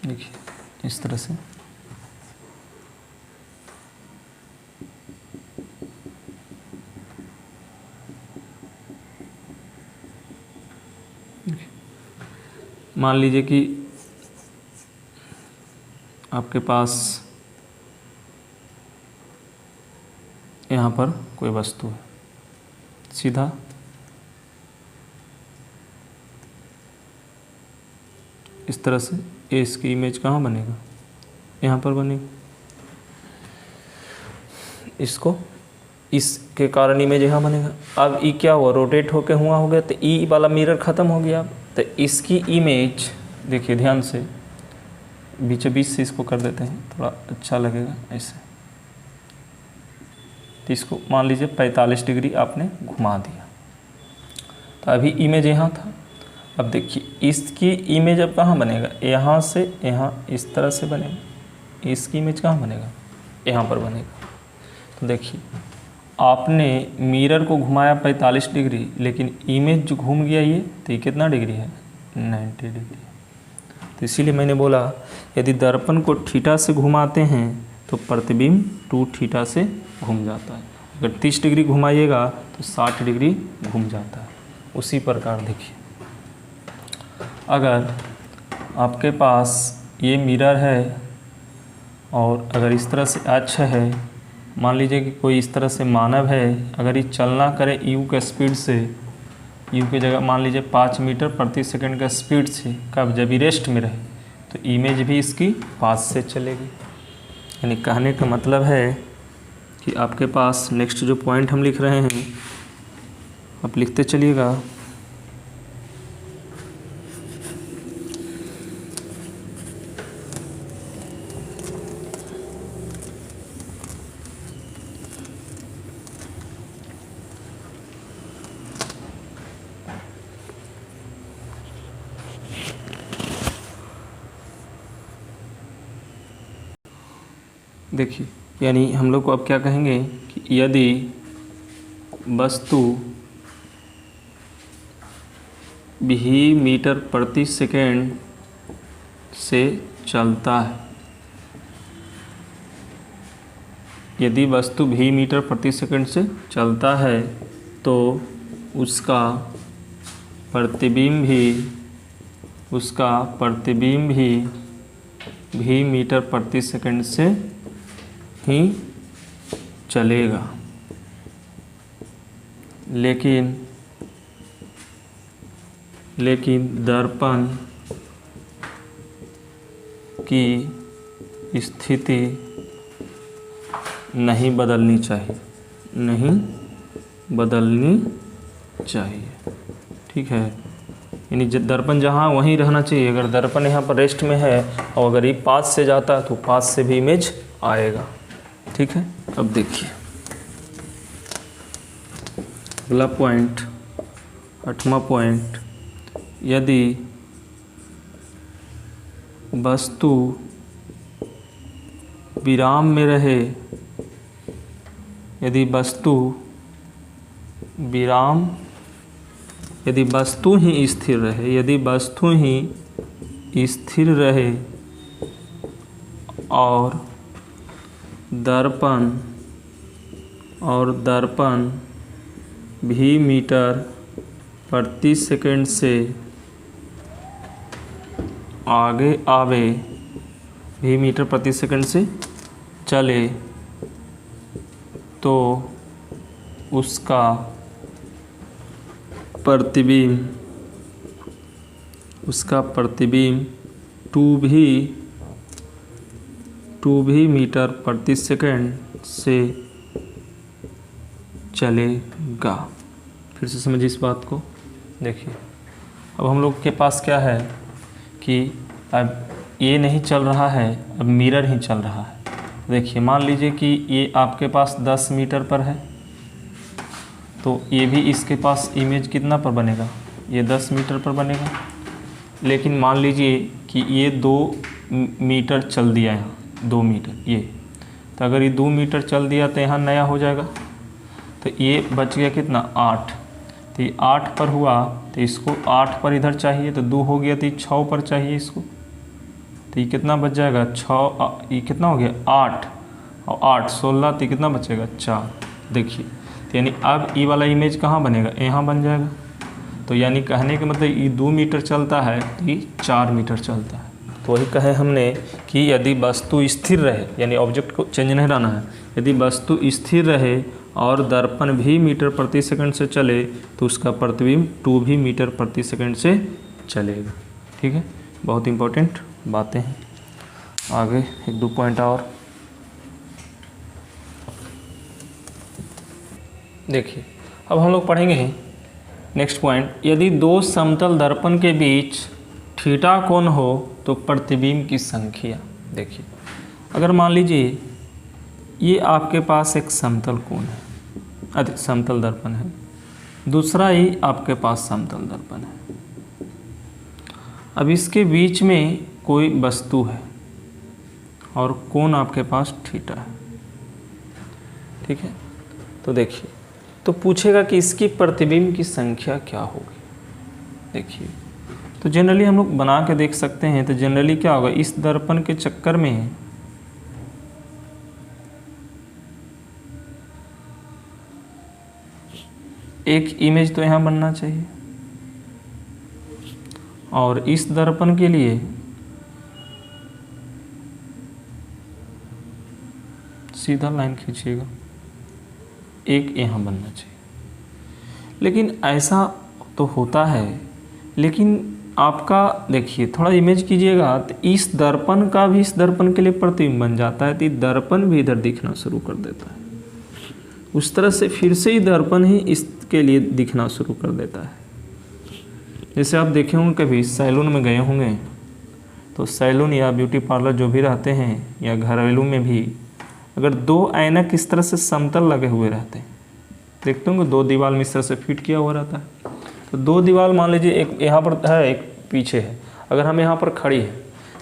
देखिए इस तरह से, मान लीजिए कि आपके पास यहाँ पर कोई वस्तु है, सीधा इस तरह से ये इसकी इमेज कहाँ बनेगा, यहाँ पर बनेगा। इसको इसके कारण इमेज यहाँ बनेगा। अब ई क्या हुआ, रोटेट होके हुआ हो गया, तो ई वाला मिरर ख़त्म हो गया। तो इसकी इमेज देखिए ध्यान से, बीचों बीच से इसको कर देते हैं, थोड़ा अच्छा लगेगा ऐसे। तो इसको मान लीजिए 45 डिग्री आपने घुमा दिया, तो अभी इमेज यहाँ था। अब देखिए इसकी इमेज अब कहाँ बनेगा, यहाँ से यहाँ इस तरह से बनेगा। इसकी इमेज कहाँ बनेगा, यहाँ पर बनेगा। तो देखिए आपने मिरर को घुमाया 45 डिग्री, लेकिन इमेज जो घूम गया ये, तो ये कितना डिग्री है, 90 डिग्री। तो इसीलिए मैंने बोला यदि दर्पण को थीटा से घुमाते हैं तो प्रतिबिंब 2 थीटा से घूम जाता है। अगर 30 डिग्री घुमाइएगा तो 60 डिग्री घूम जाता है। उसी प्रकार देखिए, अगर आपके पास ये मिरर है और अगर इस तरह से अक्ष है, मान लीजिए कि कोई इस तरह से मानव है, अगर ये चलना करे यू के स्पीड से, यू की जगह मान लीजिए 5 मीटर प्रति सेकंड का स्पीड से, कब, जब ये रेस्ट में रहे, तो इमेज भी इसकी पास से चलेगी। यानी कहने का मतलब है कि आपके पास नेक्स्ट जो पॉइंट हम लिख रहे हैं, आप लिखते चलिएगा। देखिए यानी हम लोग को अब क्या कहेंगे कि यदि वस्तु भी मीटर प्रति सेकंड से चलता है, यदि वस्तु भी मीटर प्रति सेकंड से चलता है तो उसका प्रतिबिंब भी मीटर प्रति सेकंड से ही चलेगा। लेकिन दर्पण की स्थिति नहीं बदलनी चाहिए। ठीक है, यानी दर्पण जहाँ वहीं रहना चाहिए। अगर दर्पण यहाँ पर रेस्ट में है और अगर ये पास से जाता है तो पास से भी इमेज आएगा। ठीक है, अब देखिए अगला पॉइंट, 8वां पॉइंट, यदि वस्तु विराम में रहे, यदि वस्तु ही स्थिर रहे, और दर्पण भी मीटर प्रति सेकंड से आगे आवे, भी मीटर प्रति सेकंड से चले, तो उसका प्रतिबिंब 2 भी मीटर प्रति सेकंड से चलेगा। फिर से समझिए इस बात को। देखिए अब हम लोग के पास क्या है कि अब ये नहीं चल रहा है, अब मिरर ही चल रहा है। देखिए मान लीजिए कि ये आपके पास 10 मीटर पर है, तो ये भी इसके पास इमेज कितना पर बनेगा, ये 10 मीटर पर बनेगा। लेकिन मान लीजिए कि ये 2 मीटर चल दिया, यहाँ 2 मीटर ये, तो अगर ये 2 मीटर चल दिया तो यहाँ नया हो जाएगा, तो ये बच गया कितना, 8। तो ये 8 पर हुआ, तो इसको 8 पर इधर चाहिए, तो 2 हो गया, तो ये 6 पर चाहिए इसको, तो ये कितना बच जाएगा, 6, ये कितना हो गया 8 और 8 16, तो कितना बचेगा 4। देखिए तो यानी अब ये वाला इमेज कहाँ बनेगा, यहाँ बन जाएगा। तो यानी कहने का मतलब ये 2 मीटर चलता है तो ये 4 मीटर चलता है। तो वही कहे हमने कि यदि वस्तु स्थिर रहे, यानी ऑब्जेक्ट को चेंज नहीं रहना है, यदि वस्तु स्थिर रहे और दर्पण भी मीटर प्रति सेकंड से चले तो उसका प्रतिबिंब 2 भी मीटर प्रति सेकंड से चलेगा। ठीक है, बहुत इंपॉर्टेंट बातें हैं। आगे 1-2 पॉइंट और देखिए। अब हम लोग पढ़ेंगे नेक्स्ट पॉइंट, यदि 2 समतल दर्पण के बीच थीटा कोण हो तो प्रतिबिंब की संख्या। देखिए, अगर मान लीजिए ये आपके पास एक समतल कोण है, समतल दर्पण है, दूसरा ही आपके पास समतल दर्पण है। अब इसके बीच में कोई वस्तु है और कोण आपके पास थीटा है। ठीक है, तो देखिए, तो पूछेगा कि इसकी प्रतिबिंब की संख्या क्या होगी। देखिए, तो जनरली हम लोग बना के देख सकते हैं। तो जनरली क्या होगा, इस दर्पण के चक्कर में एक इमेज तो यहाँ बनना चाहिए और इस दर्पण के लिए सीधा लाइन खींचिएगा, एक यहाँ बनना चाहिए। लेकिन ऐसा तो होता है, लेकिन आपका देखिए थोड़ा इमेज कीजिएगा तो इस दर्पण का भी इस दर्पण के लिए प्रतिबिंब बन जाता है, तो दर्पण भी इधर दिखना शुरू कर देता है। उस तरह से फिर से ही दर्पण ही इसके लिए दिखना शुरू कर देता है। जैसे आप देखे होंगे कभी सैलून में गए होंगे, तो सैलून या ब्यूटी पार्लर जो भी रहते हैं या घरेलू में भी, अगर 2 ऐनक इस तरह से समतल लगे हुए रहते हैं, देखते होंगे 2 दीवार में इस तरह से फिट किया हुआ रहता है। तो 2 दीवार मान लीजिए, एक यहाँ पर है एक पीछे है, अगर हम यहाँ पर खड़ी है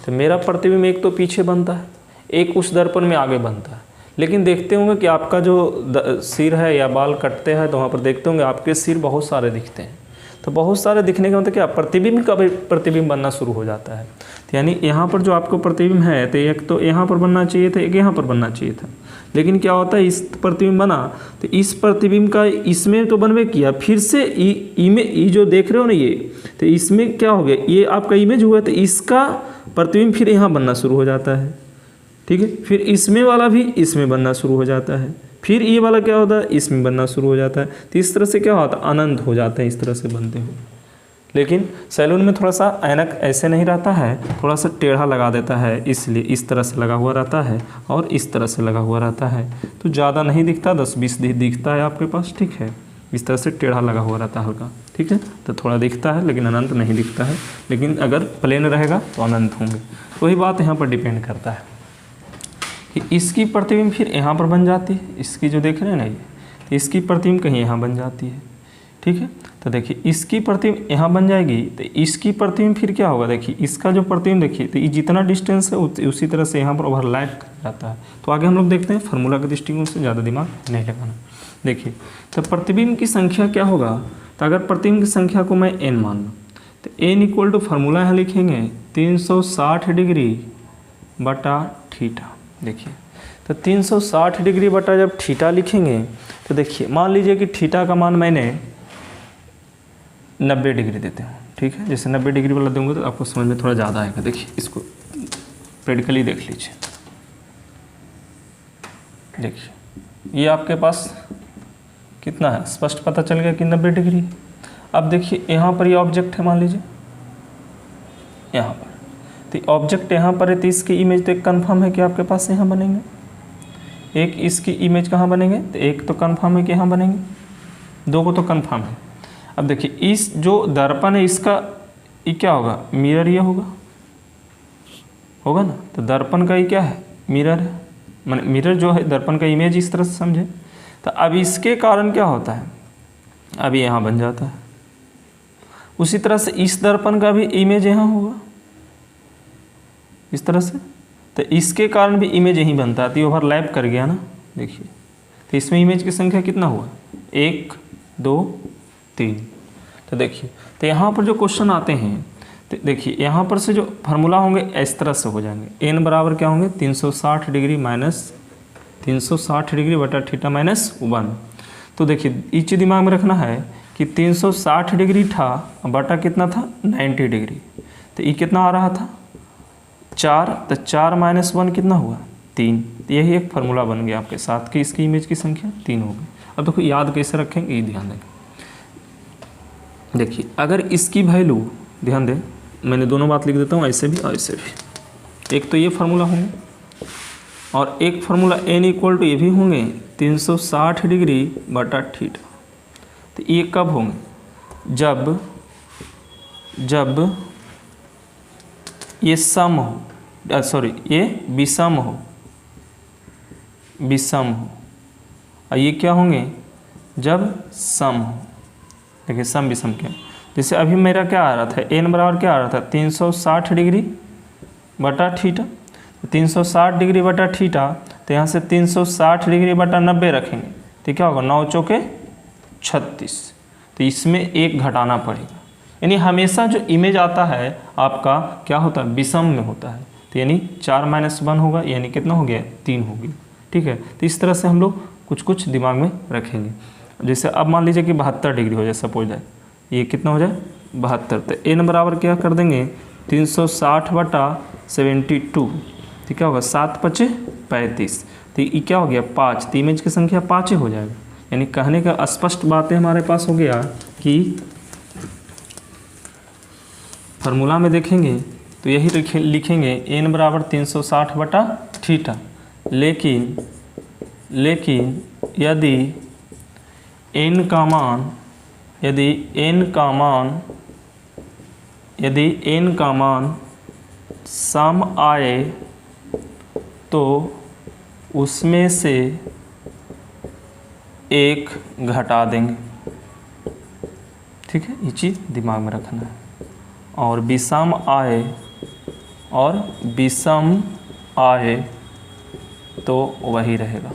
तो मेरा प्रतिबिंब एक तो पीछे बनता है, एक उस दर्पण में आगे बनता है। लेकिन देखते होंगे कि आपका जो सिर है या बाल कटते हैं तो वहाँ पर देखते होंगे आपके सिर बहुत सारे दिखते हैं। तो बहुत सारे दिखने का मतलब क्या, प्रतिबिंब का भी प्रतिबिंब बनना शुरू हो जाता है। तो यानी यहाँ पर जो आपको प्रतिबिंब है तो एक तो यहाँ पर बनना चाहिए था, एक यहाँ पर बनना चाहिए था। लेकिन क्या होता है, इस प्रतिबिंब बना तो इस प्रतिबिंब का इसमें तो बनवे किया, फिर से ये जो देख रहे हो ना ये, तो इसमें क्या हो गया, ये आपका इमेज हुआ तो इसका प्रतिबिंब फिर यहाँ बनना शुरू हो जाता है। ठीक है, फिर इसमें वाला भी इसमें बनना शुरू हो जाता है, फिर ये वाला क्या होता है, इसमें बनना शुरू हो जाता है। तो इस तरह से क्या होता है, अनंत हो जाता है इस तरह से बनते हुए। लेकिन सैलून में थोड़ा सा ऐनक ऐसे नहीं रहता है, थोड़ा सा टेढ़ा लगा देता है, इसलिए इस तरह से लगा हुआ रहता है और इस तरह से लगा हुआ रहता है। तो ज़्यादा नहीं दिखता, 10-20 दिखता है आपके पास। ठीक है, इस तरह से टेढ़ा लगा हुआ रहता है हल्का। ठीक है, तो थोड़ा दिखता है लेकिन अनंत नहीं दिखता है। लेकिन अगर प्लेन रहेगा तो अनंत होंगे। वही बात यहाँ पर डिपेंड करता है कि इसकी प्रतिबिंब फिर यहाँ पर बन जाती है, इसकी जो देख रहे हैं ना ये, तो इसकी प्रतिबिंब कहीं यहाँ बन जाती है। ठीक है, तो देखिए इसकी प्रतिबिंब यहाँ बन जाएगी, तो इसकी प्रतिबिंब फिर क्या होगा, देखिए इसका जो प्रतिबिंब देखिए, तो ये जितना डिस्टेंस है उसी तरह से यहाँ पर ओवरलैप कर जाता है। तो आगे हम लोग देखते हैं, फार्मूला के दृष्टिकोण से ज़्यादा दिमाग नहीं लगाना। देखिए, तो प्रतिबिंब की संख्या क्या होगा, तो अगर प्रतिबिंब की संख्या को मैं n मान लूँ तो n इक्वल टू फार्मूला यहाँ लिखेंगे 360 डिग्री बटा थीटा। देखिए, तो 360 डिग्री बटा जब थीटा लिखेंगे तो देखिए मान लीजिए कि थीटा का मान मैंने 90 डिग्री देते हैं। ठीक है, जैसे 90 डिग्री वाला दूंगा तो आपको समझ में थोड़ा ज़्यादा आएगा। देखिए इसको प्रैक्टिकली देख लीजिए। देखिए ये आपके पास कितना है, स्पष्ट पता चल गया कि 90 डिग्री। अब देखिए यहाँ पर ये ऑब्जेक्ट है, मान लीजिए यहाँ पर, तो ऑब्जेक्ट यहाँ पर है, तो इसकी इमेज तो एक कन्फर्म है कि आपके पास यहाँ बनेंगे, एक इसकी इमेज कहाँ बनेंगे, तो एक तो कन्फर्म है कि यहाँ बनेंगे, 2 को तो कन्फर्म है। अब देखिए इस जो दर्पण है इसका ये क्या होगा, मिरर ये होगा ना, तो दर्पण का ये क्या है, मिरर है, माने मिरर जो है दर्पण का इमेज इस तरह से समझे। तो अब इसके कारण क्या होता है, अब यहाँ बन जाता है। उसी तरह से इस दर्पण का भी इमेज यहाँ होगा इस तरह से, तो इसके कारण भी इमेज यहीं बनता है, तो ओवरलैप कर गया ना। देखिए तो इसमें इमेज की संख्या कितना हुआ, 1 2 3। तो देखिए तो यहाँ पर जो क्वेश्चन आते हैं, तो देखिए यहाँ पर से जो फार्मूला होंगे इस तरह से हो जाएंगे, n बराबर क्या होंगे 360 डिग्री माइनस 360 डिग्री बटा थीटा माइनस 1। तो देखिए ये चीज़ दिमाग में रखना है कि 360 डिग्री था बटा कितना था 90 डिग्री, तो ये कितना आ रहा था 4, तो 4 - 1 कितना हुआ 3। तो यही एक फार्मूला बन गया आपके साथ कि इसकी इमेज की संख्या 3 होगी। अब देखो याद कैसे रखेंगे, ये ध्यान दें। देखिए अगर इसकी वैल्यू, ध्यान दें मैंने दोनों बात लिख देता हूँ, ऐसे भी और ऐसे भी। एक तो ये फार्मूला होंगे और एक फार्मूला n = ये भी होंगे 360 डिग्री बटा थीटा। तो ये कब होंगे, जब ये सम हो, सॉरी ये विषम हो, और ये क्या होंगे जब सम हो। देखिए सम विषम क्या, जैसे अभी मेरा क्या आ रहा था n बराबर क्या आ रहा था 360 डिग्री बटा थीटा। 360 डिग्री बटा थीटा, तो यहाँ से 360 डिग्री बटा 90 रखेंगे तो क्या होगा 9 चौके 36। तो इसमें एक घटाना पड़ेगा, यानी हमेशा जो इमेज आता है आपका क्या होता है विषम में होता है। तो यानी 4 - 1 होगा, यानी कितना हो गया 3 होगी। ठीक है, तो इस तरह से हम लोग कुछ दिमाग में रखेंगे। जैसे अब मान लीजिए कि 72 डिग्री हो जाए, सपोज जाए ये कितना हो जाए 72, तो n बराबर क्या कर देंगे 360 बटा 72, तो क्या होगा 7 × 5 = 35। तो ये क्या हो गया 5, तो इमेज की संख्या 5 ही हो जाएगा। यानी कहने का स्पष्ट बातें हमारे पास हो गया कि फार्मूला में देखेंगे तो यही लिखेंगे n बराबर 360 बटा थीटा। लेकिन यदि n का मान सम आए तो उसमें से एक घटा देंगे। ठीक है, ये चीज़ दिमाग में रखना है। और विषम आए तो वही रहेगा,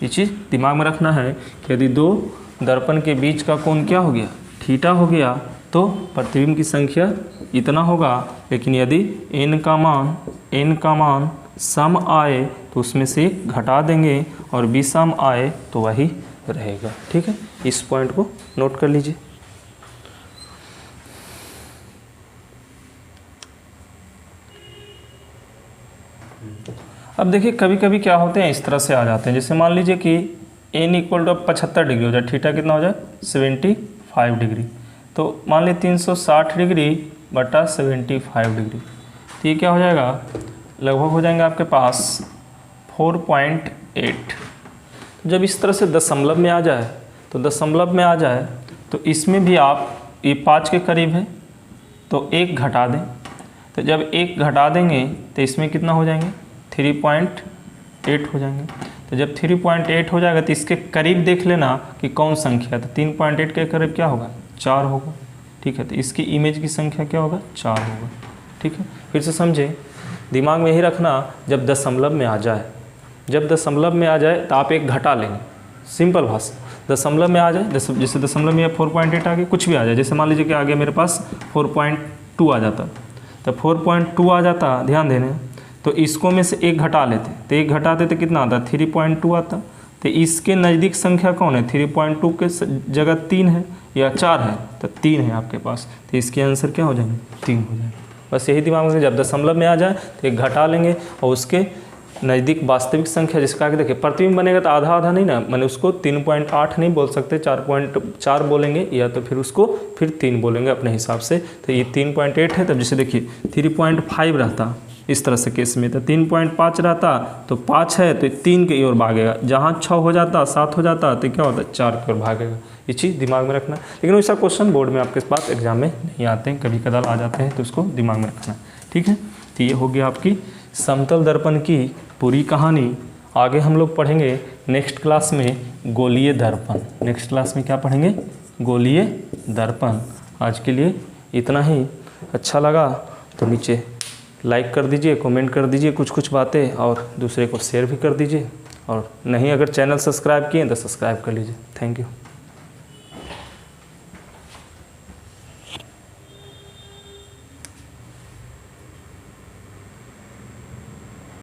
ये चीज़ दिमाग में रखना है कि यदि दो दर्पण के बीच का कोण क्या हो गया थीटा हो गया तो प्रतिबिंब की संख्या इतना होगा। लेकिन यदि n का मान सम आए तो उसमें से एक घटा देंगे और विषम आए तो वही रहेगा। ठीक है, इस पॉइंट को नोट कर लीजिए। अब देखिए कभी कभी क्या होते हैं इस तरह से आ जाते हैं, जैसे मान लीजिए कि n = 75 डिग्री हो जाए, थीटा कितना हो जाए 75 डिग्री, तो मान लीजिए 360 डिग्री बटा 75 डिग्री, तो ये क्या हो जाएगा लगभग हो जाएंगे आपके पास 4.8। जब इस तरह से दशमलव में आ जाए तो इसमें भी आप ये 5 के करीब है तो एक घटा दें, तो जब एक घटा देंगे तो इसमें कितना हो जाएंगे 3.8 हो जाएंगे। तो जब 3.8 हो जाएगा तो इसके करीब देख लेना कि कौन संख्या है, तो 3.8 के करीब क्या होगा 4 होगा। ठीक है, तो इसकी इमेज की संख्या क्या होगा 4 होगा। ठीक है, फिर से समझें, दिमाग में यही रखना जब दशमलव में आ जाए तो आप एक घटा लेंगे। सिंपल भाषा, दशमलव में आ जाए, जैसे दशमलव में 4.8 आ गया, कुछ भी आ जाए, जैसे मान लीजिए कि आ गया मेरे पास 4.2 आ जाता, तो 4.2 आ जाता, ध्यान देने, तो इसको में से एक घटा लेते, तो एक घटाते तो कितना आता 3.2 आता। तो इसके नज़दीक संख्या कौन है 3.2 के जगह 3 है या 4 है, तो 3 है आपके पास, तो इसके आंसर क्या हो जाएंगे 3 हो जाएंगे। बस यही दिमाग में, जब दशमलव में आ जाए तो एक घटा लेंगे और उसके नज़दीक वास्तविक संख्या जिसका आगे देखिए प्रतिबिंब बनेगा तो आधा नहीं ना, मैंने उसको 3.8 नहीं बोल सकते, 4.4 बोलेंगे या तो फिर उसको फिर 3 बोलेंगे अपने हिसाब से। तो ये 3.8 है, तब जैसे देखिए 3.5 रहता इस तरह से केस में, तो 3.5 रहता तो 5 है तो 3 की ओर भागेगा, जहाँ 6 हो जाता 7 हो जाता तो क्या होता 4 की ओर भागेगा। ये चीज़ दिमाग में रखना, लेकिन वैसा क्वेश्चन बोर्ड में आपके पास एग्जाम में नहीं आते हैं, कभी कदार आ जाते हैं, तो उसको दिमाग में रखना। ठीक है, तो ये हो गया आपकी समतल दर्पण की पूरी कहानी। आगे हम लोग पढ़ेंगे नेक्स्ट क्लास में गोलीय दर्पण। नेक्स्ट क्लास में क्या पढ़ेंगे गोलीय दर्पण। आज के लिए इतना ही। अच्छा लगा तो नीचे लाइक कर दीजिए, कमेंट कर दीजिए कुछ बातें, और दूसरे को शेयर भी कर दीजिए, और नहीं अगर चैनल सब्सक्राइब किए तो सब्सक्राइब कर लीजिए। Thank you.